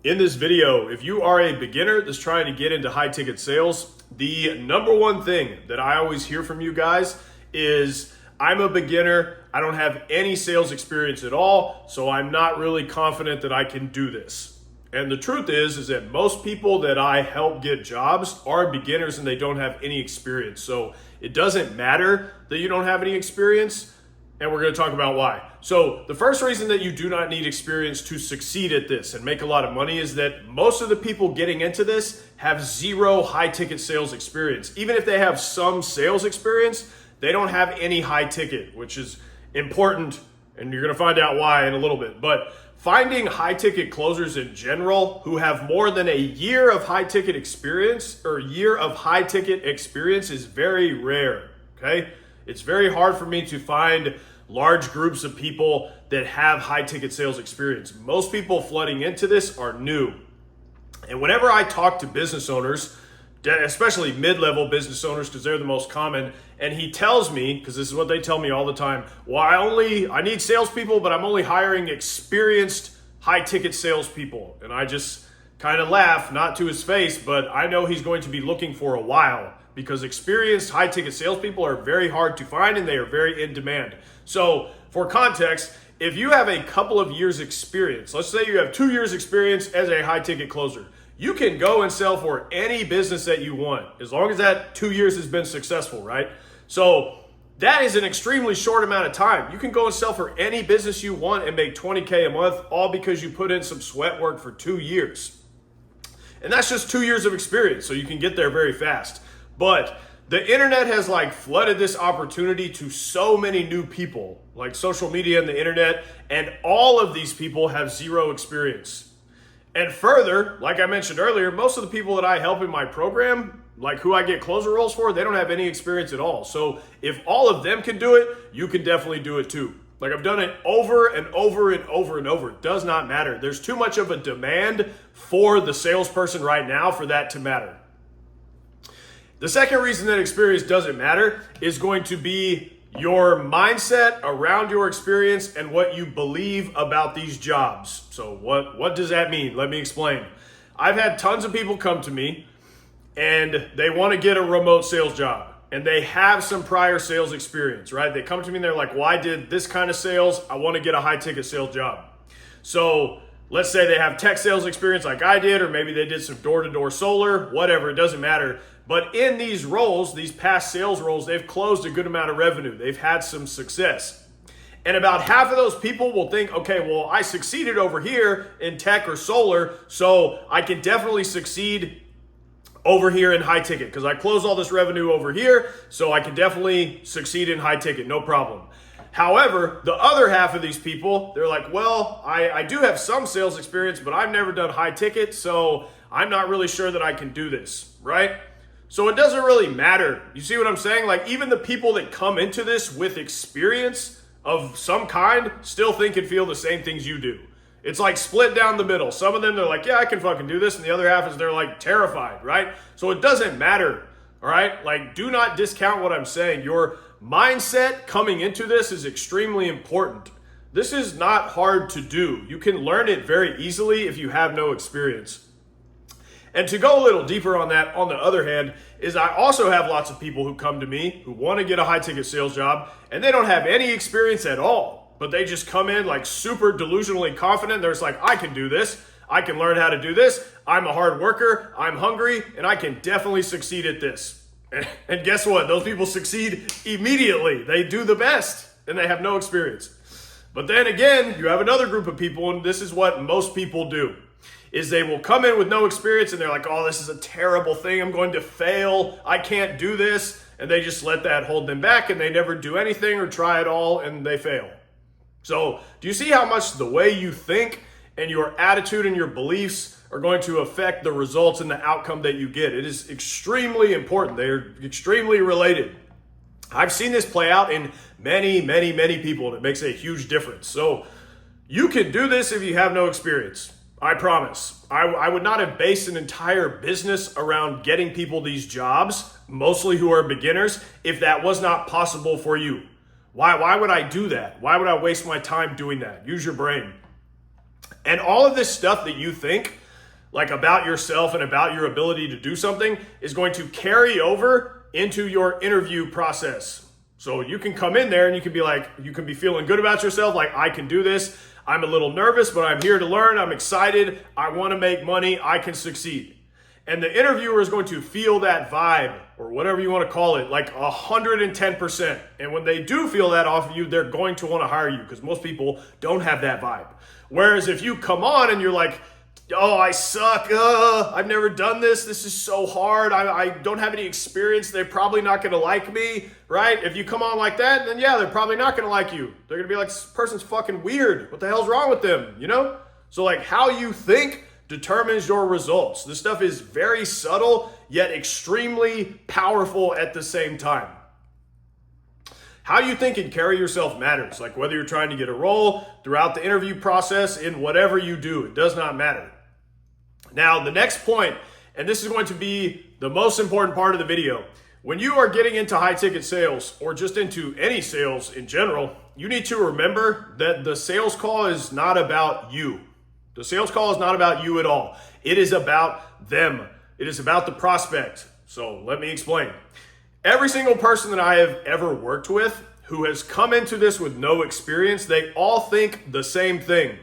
In this video, if you are a beginner that's trying to get into high ticket sales, the number one thing that I always hear from you guys is I'm a beginner, I don't have any sales experience at all, so I'm not really confident that I can do this. And the truth is that most people that I help get jobs are beginners and they don't have any experience. So it doesn't matter that you don't have any experience, and we're going to talk about why. So the first reason that you do not need experience to succeed at this and make a lot of money is that most of the people getting into this have zero high ticket sales experience. Even if they have some sales experience, they don't have any high ticket, which is important, and you're going to find out why in a little bit. But finding high ticket closers in general who have more than a year of high ticket experience is very rare, okay? It's very hard for me to find large groups of people that have high ticket sales experience. Most people flooding into this are new. And whenever I talk to business owners, especially mid-level business owners, because they're the most common, and he tells me, because this is what they tell me all the time, well, I need salespeople, but I'm only hiring experienced high ticket salespeople. And I just kind of laugh, not to his face, but I know he's going to be looking for a while, because experienced high ticket salespeople are very hard to find and they are very in demand. So for context, if you have a couple of years experience, let's say you have 2 years experience as a high ticket closer, you can go and sell for any business that you want, as long as that 2 years has been successful, right? So that is an extremely short amount of time. You can go and sell for any business you want and make $20K a month, all because you put in some sweat work for 2 years. And that's just 2 years of experience, so you can get there very fast. But the internet has flooded this opportunity to so many new people, like social media and the internet, and all of these people have zero experience. And further, like I mentioned earlier, most of the people that I help in my program, like who I get closer roles for, they don't have any experience at all. So if all of them can do it, you can definitely do it too. Like I've done it over and over and over and over. It does not matter. There's too much of a demand for the salesperson right now for that to matter. The second reason that experience doesn't matter is going to be your mindset around your experience and what you believe about these jobs. So what does that mean? Let me explain. I've had tons of people come to me and they want to get a remote sales job and they have some prior sales experience, right? They come to me and they're like, well, I did this kind of sales. I want to get a high ticket sales job. So let's say they have tech sales experience like I did, or maybe they did some door-to-door solar, whatever, it doesn't matter. But in these roles, these past sales roles, they've closed a good amount of revenue. They've had some success. And about half of those people will think, okay, well, I succeeded over here in tech or solar, so I can definitely succeed over here in high ticket because I closed all this revenue over here, so I can definitely succeed in high ticket, no problem. However, the other half of these people, they're like, well, I do have some sales experience, but I've never done high ticket, so I'm not really sure that I can do this, right? So it doesn't really matter. You see what I'm saying? Like even the people that come into this with experience of some kind still think and feel the same things you do. It's like split down the middle. Some of them, they're like, yeah, I can fucking do this. And the other half is they're like terrified, right? So it doesn't matter, all right? Like do not discount what I'm saying. Your mindset coming into this is extremely important. This is not hard to do. You can learn it very easily if you have no experience. And to go a little deeper on that, on the other hand, is I also have lots of people who come to me who want to get a high ticket sales job and they don't have any experience at all, but they just come in like super delusionally confident. They're just like, I can do this. I can learn how to do this. I'm a hard worker. I'm hungry and I can definitely succeed at this. And guess what? Those people succeed immediately. They do the best and they have no experience. But then again, you have another group of people, and this is what most people do, is they will come in with no experience and they're like, oh, this is a terrible thing. I'm going to fail. I can't do this. And they just let that hold them back and they never do anything or try at all and they fail. So do you see how much the way you think and your attitude and your beliefs are going to affect the results and the outcome that you get? It is extremely important. They are extremely related. I've seen this play out in many, many, many people, and it makes a huge difference. So you can do this if you have no experience. I promise. I would not have based an entire business around getting people these jobs, mostly who are beginners, if that was not possible for you. Why would I do that? Why would I waste my time doing that? Use your brain. And all of this stuff that you think, like about yourself and about your ability to do something, is going to carry over into your interview process. So you can come in there and you can be like, you can be feeling good about yourself, like, I can do this. I'm a little nervous, but I'm here to learn. I'm excited. I want to make money. I can succeed. And the interviewer is going to feel that vibe, or whatever you want to call it, like 110%. And when they do feel that off of you, they're going to want to hire you, because most people don't have that vibe. Whereas if you come on and you're like, oh, I suck. I've never done this. This is so hard. I don't have any experience. They're probably not going to like me, right? If you come on like that, then yeah, they're probably not going to like you. They're going to be like, this person's fucking weird. What the hell's wrong with them? You know? So like, how you think determines your results. This stuff is very subtle, yet extremely powerful at the same time. How you think and carry yourself matters. Like whether you're trying to get a role throughout the interview process, in whatever you do, it does not matter. Now, the next point, and this is going to be the most important part of the video. When you are getting into high ticket sales, or just into any sales in general, you need to remember that the sales call is not about you. The sales call is not about you at all. It is about them. It is about the prospect. So let me explain. Every single person that I have ever worked with who has come into this with no experience, they all think the same thing.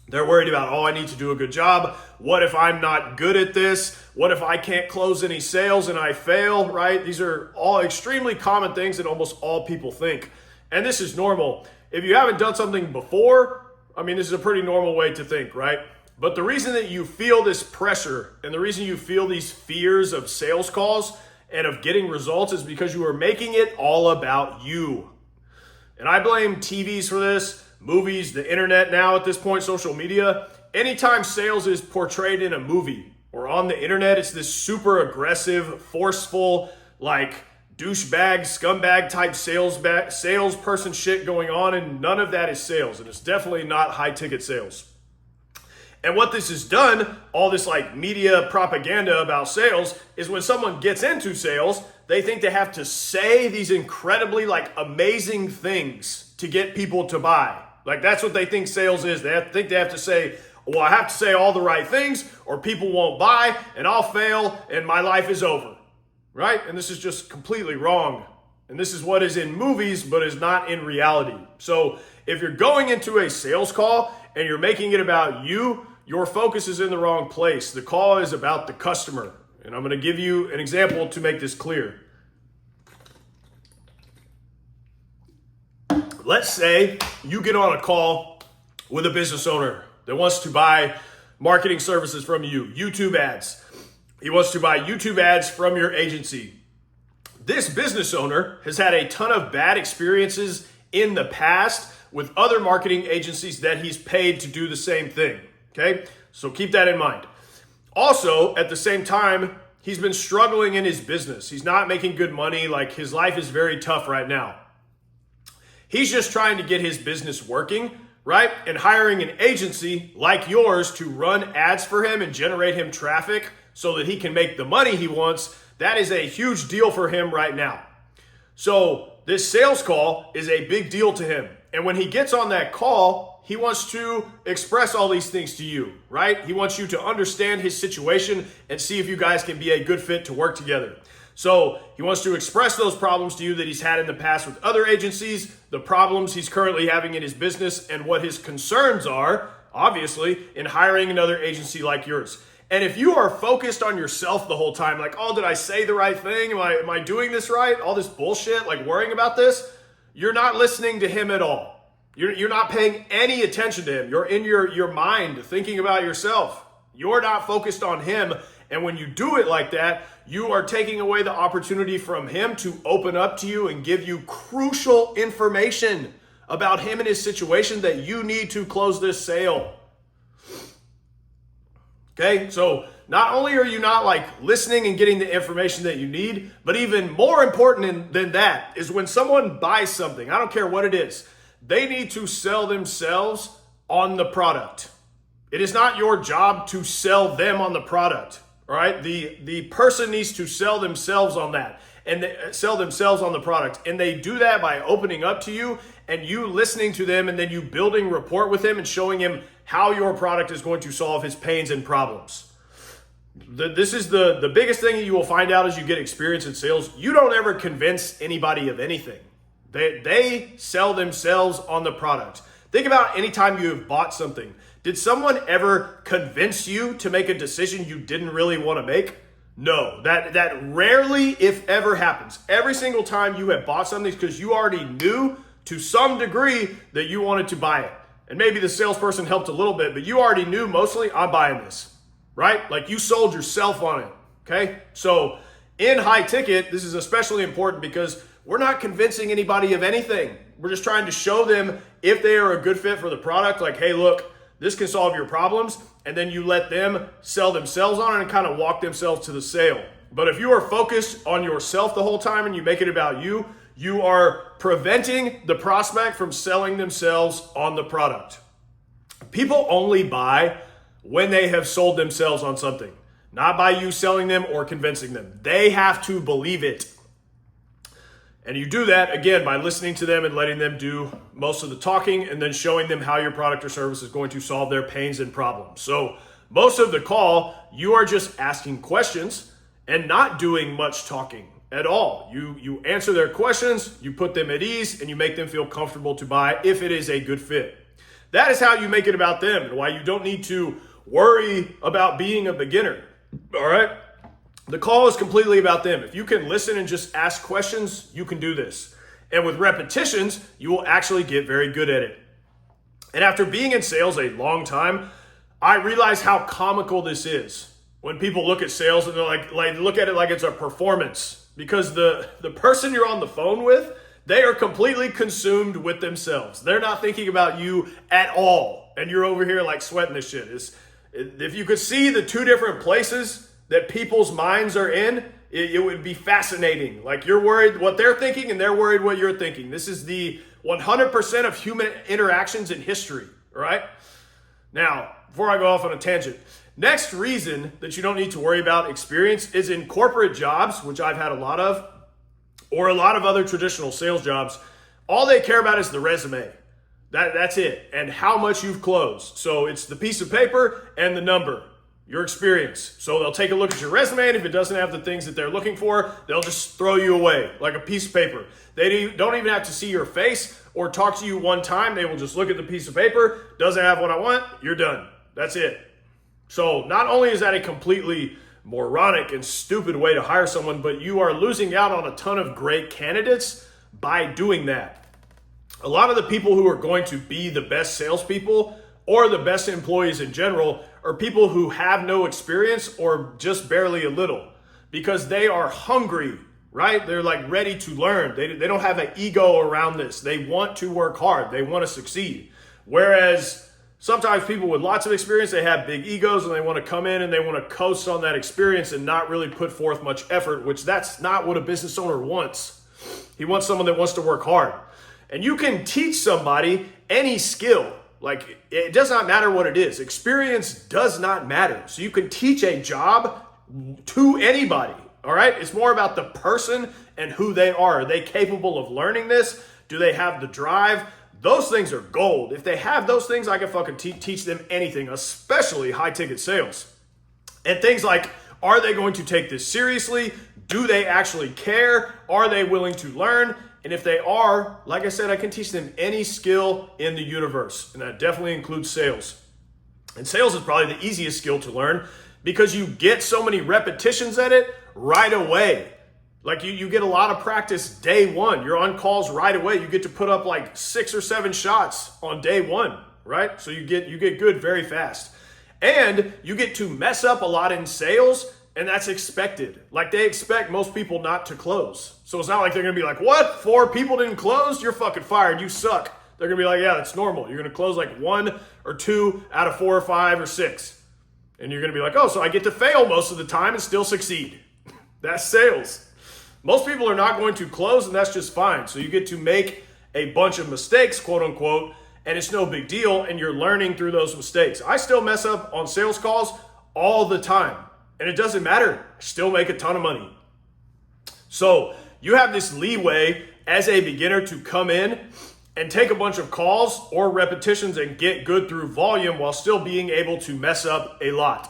They're worried about, oh, I need to do a good job. What if I'm not good at this? What if I can't close any sales and I fail, right? These are all extremely common things that almost all people think. And this is normal. If you haven't done something before, I mean, this is a pretty normal way to think, right? But the reason that you feel this pressure and the reason you feel these fears of sales calls and of getting results is because you are making it all about you. And I blame TVs for this, movies, the internet now at this point, social media. Anytime sales is portrayed in a movie or on the internet, it's this super aggressive, forceful, like douchebag, scumbag type salesperson shit going on, and none of that is sales. And it's definitely not high ticket sales. And what this has done, all this like media propaganda about sales, is when someone gets into sales, they think they have to say these incredibly like amazing things to get people to buy. Like that's what they think sales is. They think they have to say, well, I have to say all the right things or people won't buy and I'll fail and my life is over, right? And this is just completely wrong. And this is what is in movies, but is not in reality. So if you're going into a sales call and you're making it about you, your focus is in the wrong place. The call is about the customer. And I'm going to give you an example to make this clear. Let's say you get on a call with a business owner that wants to buy marketing services from you, YouTube ads. He wants to buy YouTube ads from your agency. This business owner has had a ton of bad experiences in the past with other marketing agencies that he's paid to do the same thing. Okay, so keep that in mind. Also, at the same time, he's been struggling in his business. He's not making good money. Like his life is very tough right now. He's just trying to get his business working, right? And hiring an agency like yours to run ads for him and generate him traffic so that he can make the money he wants. That is a huge deal for him right now. So this sales call is a big deal to him. And when he gets on that call, he wants to express all these things to you, right? He wants you to understand his situation and see if you guys can be a good fit to work together. So he wants to express those problems to you that he's had in the past with other agencies, the problems he's currently having in his business, and what his concerns are, obviously, in hiring another agency like yours. And if you are focused on yourself the whole time, like, oh, did I say the right thing? Am I doing this right? All this bullshit, like worrying about this, you're not listening to him at all. You're not paying any attention to him. You're in your mind thinking about yourself. You're not focused on him. And when you do it like that, you are taking away the opportunity from him to open up to you and give you crucial information about him and his situation that you need to close this sale. Okay, so not only are you not like listening and getting the information that you need, but even more important than that is when someone buys something, I don't care what it is, they need to sell themselves on the product. It is not your job to sell them on the product, all right? The person needs to sell themselves on that and sell themselves on the product. And they do that by opening up to you and you listening to them and then you building rapport with him and showing him how your product is going to solve his pains and problems. This is the biggest thing that you will find out as you get experience in sales. You don't ever convince anybody of anything. They sell themselves on the product. Think about any time you have bought something. Did someone ever convince you to make a decision you didn't really want to make? No, that rarely, if ever, happens. Every single time you have bought something because you already knew to some degree that you wanted to buy it. And maybe the salesperson helped a little bit, but you already knew mostly, I'm buying this, right? Like you sold yourself on it, okay? So in high ticket, this is especially important because we're not convincing anybody of anything. We're just trying to show them if they are a good fit for the product, like, hey, look, this can solve your problems. And then you let them sell themselves on it and kind of walk themselves to the sale. But if you are focused on yourself the whole time and you make it about you, you are preventing the prospect from selling themselves on the product. People only buy when they have sold themselves on something, not by you selling them or convincing them. They have to believe it. And you do that, again, by listening to them and letting them do most of the talking and then showing them how your product or service is going to solve their pains and problems. So most of the call, you are just asking questions and not doing much talking at all. You answer their questions, you put them at ease, and you make them feel comfortable to buy if it is a good fit. That is how you make it about them and why you don't need to worry about being a beginner, all right? The call is completely about them. If you can listen and just ask questions, you can do this. And with repetitions, you will actually get very good at it. And after being in sales a long time, I realize how comical this is. When people look at sales and they're like look at it like it's a performance. Because the person you're on the phone with, they are completely consumed with themselves. They're not thinking about you at all. And you're over here like sweating this shit. If you could see the two different places that people's minds are in, it would be fascinating. Like you're worried what they're thinking and they're worried what you're thinking. This is the 100% of human interactions in history, all right? Now, before I go off on a tangent, next reason that you don't need to worry about experience is in corporate jobs, which I've had a lot of, or a lot of other traditional sales jobs. All they care about is the resume. That's it, and how much you've closed. So it's the piece of paper and the number. Your experience. So they'll take a look at your resume, and if it doesn't have the things that they're looking for, they'll just throw you away like a piece of paper. They don't even have to see your face or talk to you one time. They will just look at the piece of paper. Doesn't have what I want. You're done. That's it. So not only is that a completely moronic and stupid way to hire someone, but you are losing out on a ton of great candidates by doing that. A lot of the people who are going to be the best salespeople or the best employees in general are people who have no experience or just barely a little, because they are hungry, right? They're like ready to learn. They don't have an ego around this. They want to work hard. They want to succeed. Whereas sometimes people with lots of experience, they have big egos and they want to come in and they want to coast on that experience and not really put forth much effort, which that's not what a business owner wants. He wants someone that wants to work hard. And you can teach somebody any skill. Like, it does not matter what it is. Experience does not matter. So you can teach a job to anybody, all right? It's more about the person and who they are. Are they capable of learning this? Do they have the drive? Those things are gold. If they have those things, I can fucking teach them anything, especially high ticket sales. And things like, are they going to take this seriously? Do they actually care? Are they willing to learn? And if they are, like I said, I can teach them any skill in the universe. And that definitely includes sales. And sales is probably the easiest skill to learn because you get so many repetitions at it right away. Like you get a lot of practice day one. You're on calls right away. You get to put up like 6 or 7 shots on day one, right? So you get good very fast. And you get to mess up a lot in sales. And that's expected. Like they expect most people not to close. So it's not like they're going to be like, what? 4 people didn't close? You're fucking fired. You suck. They're going to be like, yeah, that's normal. You're going to close like 1 or 2 out of 4 or 5 or 6. And you're going to be like, oh, so I get to fail most of the time and still succeed. That's sales. Most people are not going to close, and that's just fine. So you get to make a bunch of mistakes, quote unquote, and it's no big deal. And you're learning through those mistakes. I still mess up on sales calls all the time. And it doesn't matter. I still make a ton of money. So you have this leeway as a beginner to come in and take a bunch of calls or repetitions and get good through volume while still being able to mess up a lot.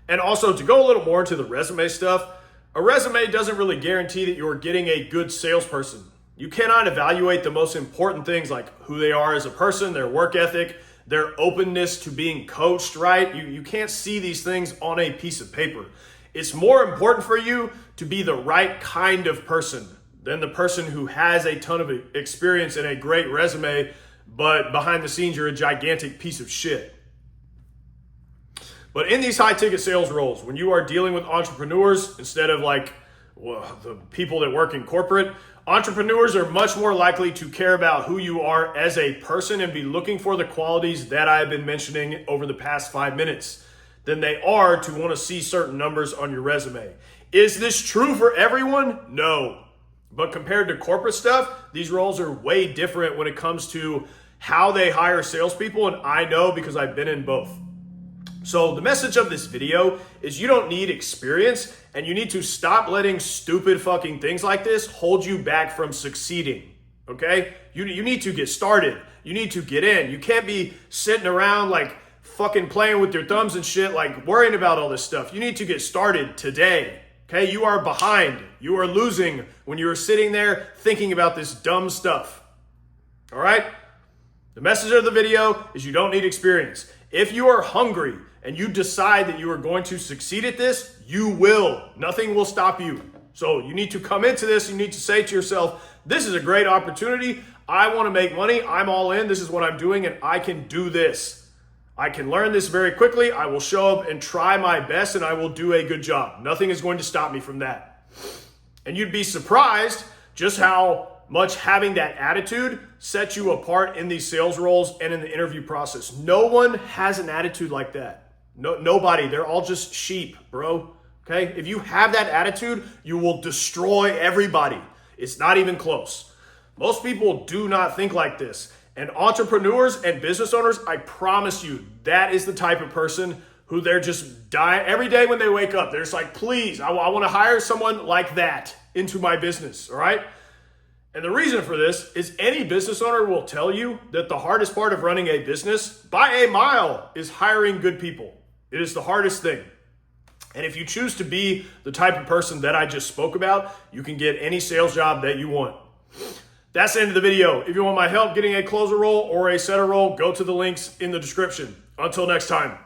And also, to go a little more into the resume stuff, a resume doesn't really guarantee that you're getting a good salesperson. You cannot evaluate the most important things like who they are as a person, their work ethic, their openness to being coached, right? You can't see these things on a piece of paper. It's more important for you to be the right kind of person than the person who has a ton of experience and a great resume, but behind the scenes, you're a gigantic piece of shit. But in these high ticket sales roles, when you are dealing with entrepreneurs instead of the people that work in corporate, entrepreneurs are much more likely to care about who you are as a person and be looking for the qualities that I have been mentioning over the past 5 minutes than they are to want to see certain numbers on your resume. Is this true for everyone? No. But compared to corporate stuff, these roles are way different when it comes to how they hire salespeople, and I know because I've been in both. So the message of this video is you don't need experience, and you need to stop letting stupid fucking things like this hold you back from succeeding, okay? You need to get started. You need to get in. You can't be sitting around like fucking playing with your thumbs and shit, like worrying about all this stuff. You need to get started today. Okay, you are behind. You are losing when you are sitting there thinking about this dumb stuff. All right? The message of the video is you don't need experience. If you are hungry and you decide that you are going to succeed at this, you will. Nothing will stop you. So you need to come into this. You need to say to yourself, this is a great opportunity. I want to make money. I'm all in. This is what I'm doing, and I can do this. I can learn this very quickly. I will show up and try my best, and I will do a good job. Nothing is going to stop me from that. And you'd be surprised just how much having that attitude sets you apart in these sales roles and in the interview process. No one has an attitude like that. Nobody. They're all just sheep, bro. Okay? If you have that attitude, you will destroy everybody. It's not even close. Most people do not think like this. And entrepreneurs and business owners, I promise you, that is the type of person who they're just dying every day when they wake up. They're just like, please, I want to hire someone like that into my business, all right? And the reason for this is any business owner will tell you that the hardest part of running a business by a mile is hiring good people. It is the hardest thing. And if you choose to be the type of person that I just spoke about, you can get any sales job that you want. That's the end of the video. If you want my help getting a closer role or a setter role, go to the links in the description. Until next time.